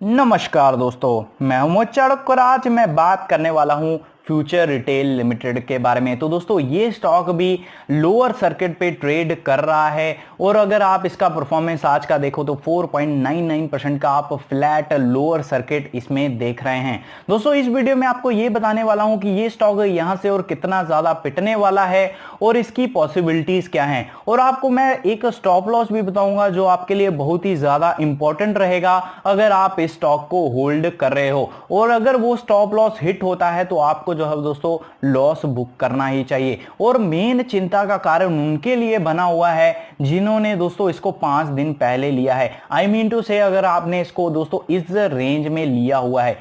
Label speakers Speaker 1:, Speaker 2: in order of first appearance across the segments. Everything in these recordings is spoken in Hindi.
Speaker 1: नमस्कार दोस्तों, मैं उमोद चाणक्य और आज मैं बात करने वाला हूं फ्यूचर रिटेल लिमिटेड के बारे में। तो दोस्तों ये स्टॉक भी लोअर सर्किट पे ट्रेड कर रहा है और अगर आप इसका परफॉर्मेंस आज का देखो तो 4.99% का आप फ्लैट लोअर सर्किट इसमें देख रहे हैं। दोस्तों इस वीडियो में आपको ये बताने वाला हूं कि ये स्टॉक यहां से और कितना ज्यादा पिटने वाला है और इसकी पॉसिबिलिटीज क्या हैं, और आपको मैं एक स्टॉप लॉस भी बताऊंगा जो आपके लिए बहुत ही ज्यादा इंपॉर्टेंट रहेगा अगर आप इस स्टॉक को होल्ड कर रहे हो। और अगर वो स्टॉप लॉस हिट होता है तो आपको जो है दोस्तों लॉस बुक करना ही चाहिए। और मेन चिंता का कारण उनके लिए बना हुआ है जिन्होंने दोस्तों इसको 5 दिन पहले लिया है। आई मीन टू से अगर आपने इसको दोस्तों इस रेंज में लिया हुआ है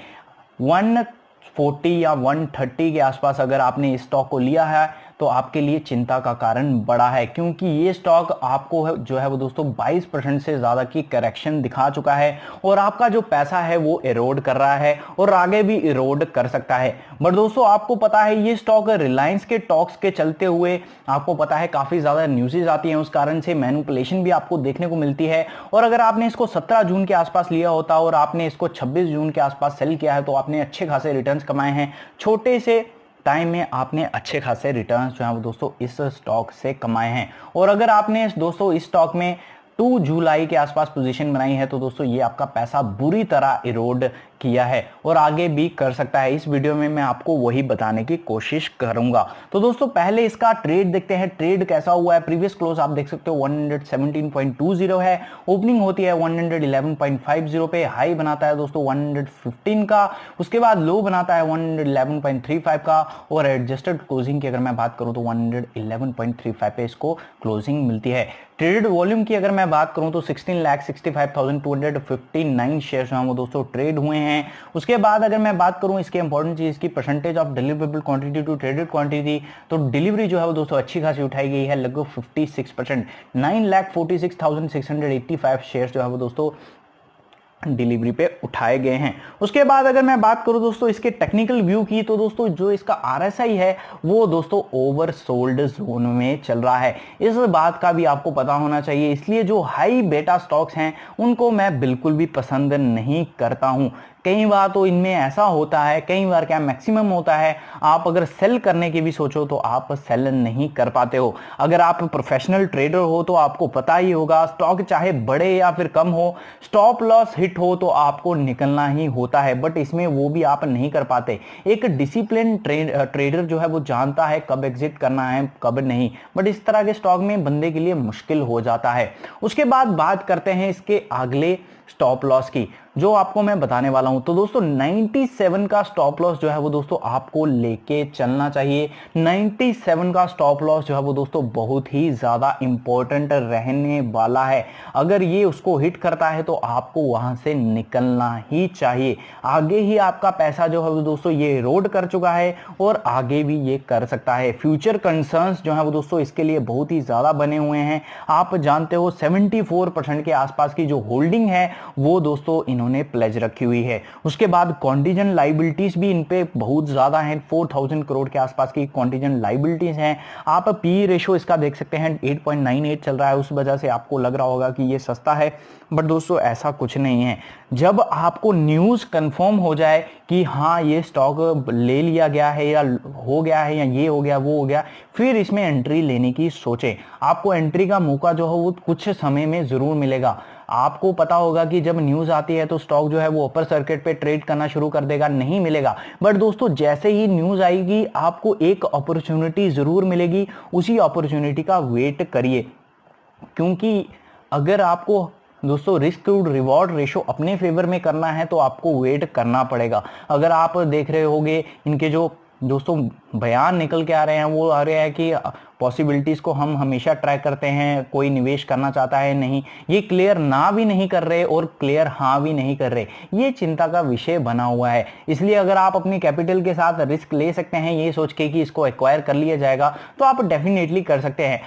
Speaker 1: 140 या 130 के आसपास अगर आपने इस स्टॉक को लिया है तो आपके लिए चिंता का कारण बड़ा है, क्योंकि ये स्टॉक आपको जो है वो दोस्तों 22% से ज्यादा की करेक्शन दिखा चुका है और आपका जो पैसा है वो इरोड कर रहा है और आगे भी इरोड कर सकता है। बट दोस्तों आपको पता है ये स्टॉक रिलायंस के टॉक्स के चलते हुए आपको पता है काफी ज्यादा न्यूज़ेज आती हैं, उस कारण से मैनिपुलेशन भी आपको देखने को मिलती है। और अगर आपने इसको 17 जून के आसपास लिया होता और आपने इसको 26 जून के आसपास सेल किया है तो आपने अच्छे खासे रिटर्न्स कमाए हैं। छोटे से टाइम में आपने अच्छे खासे रिटर्न्स जो है वो दोस्तों इस स्टॉक से कमाए हैं। और अगर आपने दोस्तों इस स्टॉक में 2 जुलाई के आसपास पोजीशन बनाई है तो दोस्तों ये आपका पैसा बुरी तरह इरोड किया है और आगे भी कर सकता है। इस वीडियो में मैं आपको वही बताने की कोशिश करूंगा। तो दोस्तों पहले इसका ट्रेड देखते हैं, ट्रेड कैसा हुआ है। प्रीवियस क्लोज आप देख सकते हो 117.20 है, ओपनिंग होती है 111.50 पे, हाई बनाता है दोस्तों 115 का, उसके बाद लो बनाता है 111.35 का और एडजस्टेड क्लोजिंग की अगर मैं बात करूं तो 111.35 पे इसको क्लोजिंग मिलती है। ट्रेडेड वॉल्यूम की अगर मैं बात करूं तो 16,65,259 शेयर जो हैं वो दोस्तों ट्रेड हुए हैं। उसके बाद अगर मैं बात करूं इसके इंपॉर्टेंट चीज की percentage of deliverable quantity to traded quantity, तो डिलीवरी जो है वो दोस्तों अच्छी खासी उठाई गई है, लगभग 56%। 9,46,685 शेयर जो है वो दोस्तों डिलीवरी पे उठाए गए हैं। उसके बाद अगर मैं बात करूं दोस्तों इसके टेक्निकल व्यू की, तो दोस्तों जो इसका आरएसआई है वो दोस्तों ओवरसोल्ड जोन में चल रहा है। इस बात का भी आपको पता होना चाहिए, इसलिए जो हाई बेटा स्टॉक्स हैं उनको मैं बिल्कुल भी पसंद नहीं करता हूं। कई बार तो इनमें ऐसा होता है, कई बार क्या मैक्सिमम होता है, आप अगर सेल करने की भी सोचो तो आप सेल नहीं कर पाते हो। अगर आप प्रोफेशनल ट्रेडर हो तो आपको पता ही होगा स्टॉक चाहे बढ़े या फिर कम हो, स्टॉप लॉस हिट हो तो आपको निकलना ही होता है, बट इसमें वो भी आप नहीं कर पाते। एक डिसिप्लिन ट्रेडर जो है वो जानता है कब एग्जिट करना है कब नहीं, बट इस तरह के स्टॉक में बंदे के लिए मुश्किल हो जाता है। उसके बाद बात करते हैं इसके अगले स्टॉप लॉस की जो आपको मैं बताने वाला हूं। तो दोस्तों 97 का स्टॉप लॉस जो है वो दोस्तों आपको लेके चलना चाहिए। 97 का स्टॉप लॉस जो है वो दोस्तों बहुत ही ज्यादा इंपॉर्टेंट रहने वाला है। अगर ये उसको हिट करता है तो आपको वहां से निकलना ही चाहिए। आगे ही आपका पैसा जो है वो दोस्तों ये रोड कर चुका है और आगे भी ये कर सकता है। फ्यूचर कंसर्न्स जो है वो दोस्तों इसके लिए बहुत ही ज्यादा बने हुए हैं। आप जानते हो 74% के आसपास की जो होल्डिंग है वो दोस्तों इन्होंने प्लेज रखी हुई है। उसके बाद कॉन्टीजेंट लाइबिलिटीज भी इन पे बहुत ज्यादा हैं, 4000 करोड़ के आसपास की कॉन्टीजेंट लाइबिलिटीज हैं। आप पी रेशो इसका देख सकते हैं 8.98 चल रहा है, उस वजह से आपको लग रहा होगा कि ये सस्ता है, बट दोस्तों ऐसा कुछ नहीं है। जब आपको न्यूज कंफर्म हो जाए कि हाँ ये स्टॉक ले लिया गया है या हो गया है या ये हो गया वो हो गया, फिर इसमें एंट्री लेने की सोचें। आपको एंट्री का मौका जो है वो कुछ समय में जरूर मिलेगा। आपको पता होगा कि जब न्यूज आती है तो स्टॉक जो है वो अपर सर्किट पे ट्रेड करना शुरू कर देगा, नहीं मिलेगा। बट दोस्तों जैसे ही न्यूज आएगी आपको एक अपॉर्चुनिटी जरूर मिलेगी, उसी अपॉर्चुनिटी का वेट करिए, क्योंकि अगर आपको दोस्तों रिस्क टू रिवॉर्ड रेशो अपने फेवर में करना है तो आपको वेट करना पड़ेगा। अगर आप देख रहे होंगे इनके जो दोस्तों बयान निकल के आ रहे हैं वो आ रहे हैं कि पॉसिबिलिटीज को हम हमेशा ट्रैक करते हैं, कोई निवेश करना चाहता है नहीं, ये क्लियर ना भी नहीं कर रहे और क्लियर हाँ भी नहीं कर रहे, ये चिंता का विषय बना हुआ है। इसलिए अगर आप अपनी कैपिटल के साथ रिस्क ले सकते हैं ये सोच के कि इसको एक्वायर कर लिया जाएगा तो आप डेफिनेटली कर सकते हैं।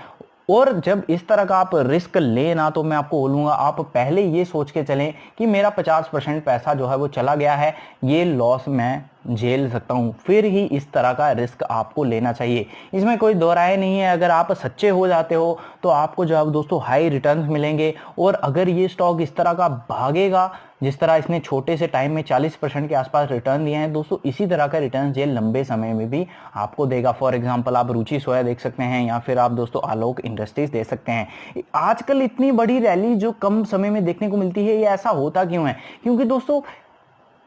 Speaker 1: और जब इस तरह का आप रिस्क लेना तो मैं आपको बोलूंगा आप पहले ये सोच के चलें कि मेरा 50% पैसा जो है वो चला गया है, ये लॉस मैं झेल सकता हूँ, फिर ही इस तरह का रिस्क आपको लेना चाहिए। इसमें कोई दो राय नहीं है। अगर आप सच्चे हो जाते हो तो आपको जो है दोस्तों हाई रिटर्न्स मिलेंगे, और अगर ये स्टॉक इस तरह का भागेगा जिस तरह इसने छोटे से टाइम में 40% के आसपास रिटर्न दिए हैं दोस्तों, इसी तरह का रिटर्न ये लंबे समय में भी आपको देगा। फॉर एग्जांपल आप रुचि सोया देख सकते हैं, या फिर आप दोस्तों आलोक इंडस्ट्रीज दे सकते हैं। आजकल इतनी बड़ी रैली जो कम समय में देखने को मिलती है, ये ऐसा होता क्यों है? क्योंकि दोस्तों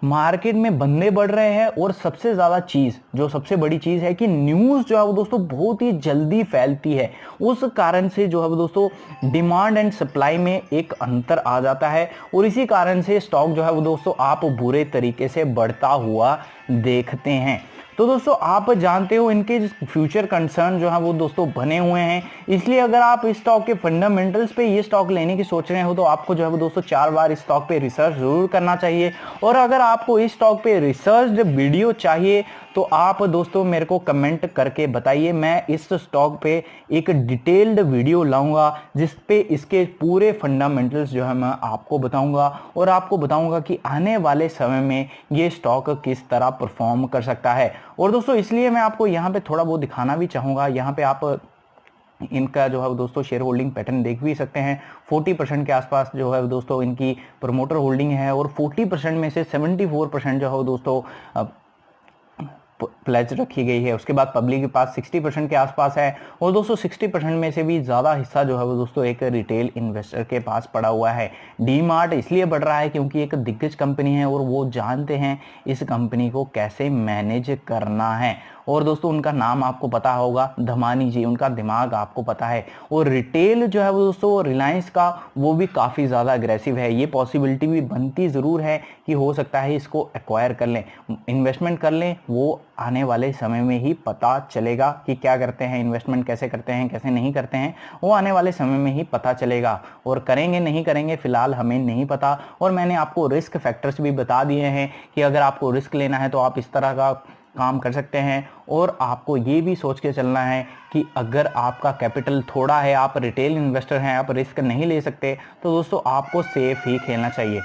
Speaker 1: मार्केट में बंदे बढ़ रहे हैं, और सबसे ज्यादा चीज जो सबसे बड़ी चीज है कि न्यूज जो है वो दोस्तों बहुत ही जल्दी फैलती है। उस कारण से जो है वो दोस्तों डिमांड एंड सप्लाई में एक अंतर आ जाता है, और इसी कारण से स्टॉक जो है वो दोस्तों आप बुरे तरीके से बढ़ता हुआ देखते हैं। तो दोस्तों आप जानते हो इनके फ्यूचर कंसर्न जो है वो दोस्तों बने हुए हैं, इसलिए अगर आप इस स्टॉक के फंडामेंटल्स पे ये स्टॉक लेने की सोच रहे हो तो आपको जो है वो दोस्तों 4 बार इस स्टॉक पे रिसर्च जरूर करना चाहिए। और अगर आपको इस स्टॉक पे रिसर्च वीडियो चाहिए तो आप दोस्तों मेरे को कमेंट करके बताइए, मैं इस स्टॉक पे एक डिटेल्ड वीडियो लाऊंगा जिस पे इसके पूरे फंडामेंटल्स जो है मैं आपको बताऊंगा, और आपको बताऊंगा कि आने वाले समय में ये स्टॉक किस तरह परफॉर्म कर सकता है। और दोस्तों इसलिए मैं आपको यहाँ पे थोड़ा बहुत दिखाना भी चाहूंगा। यहाँ पे आप इनका जो है दोस्तों शेयर होल्डिंग पैटर्न देख भी सकते हैं। 40% के आसपास जो है दोस्तों इनकी प्रमोटर होल्डिंग है, और 40% में से 74% जो है दोस्तों प्लेज रखी गई है। उसके बाद पब्लिक के पास 60% के आसपास है, और दोस्तों 60% में से भी ज़्यादा हिस्सा जो है वो दोस्तों एक रिटेल इन्वेस्टर के पास पड़ा हुआ है। डी मार्ट इसलिए बढ़ रहा है क्योंकि एक दिग्गज कंपनी है, और वो जानते हैं इस कंपनी को कैसे मैनेज करना है। और दोस्तों उनका नाम आपको पता होगा, धमानी जी, उनका दिमाग आपको पता है। और रिटेल जो है वो दोस्तों रिलायंस का वो भी काफ़ी ज़्यादा अग्रेसिव है। ये पॉसिबिलिटी भी बनती ज़रूर है कि हो सकता है इसको एक्वायर कर लें, इन्वेस्टमेंट कर लें। वो आने वाले समय में ही पता चलेगा कि क्या करते हैं, इन्वेस्टमेंट कैसे करते हैं, कैसे नहीं करते हैं, वो आने वाले समय में ही पता चलेगा। और करेंगे नहीं करेंगे फिलहाल हमें नहीं पता। और मैंने आपको रिस्क फैक्टर्स भी बता दिए हैं कि अगर आपको रिस्क लेना है तो आप इस तरह का काम कर सकते हैं। और आपको ये भी सोच के चलना है कि अगर आपका कैपिटल थोड़ा है, आप रिटेल इन्वेस्टर हैं, आप रिस्क नहीं ले सकते, तो दोस्तों आपको सेफ ही खेलना चाहिए।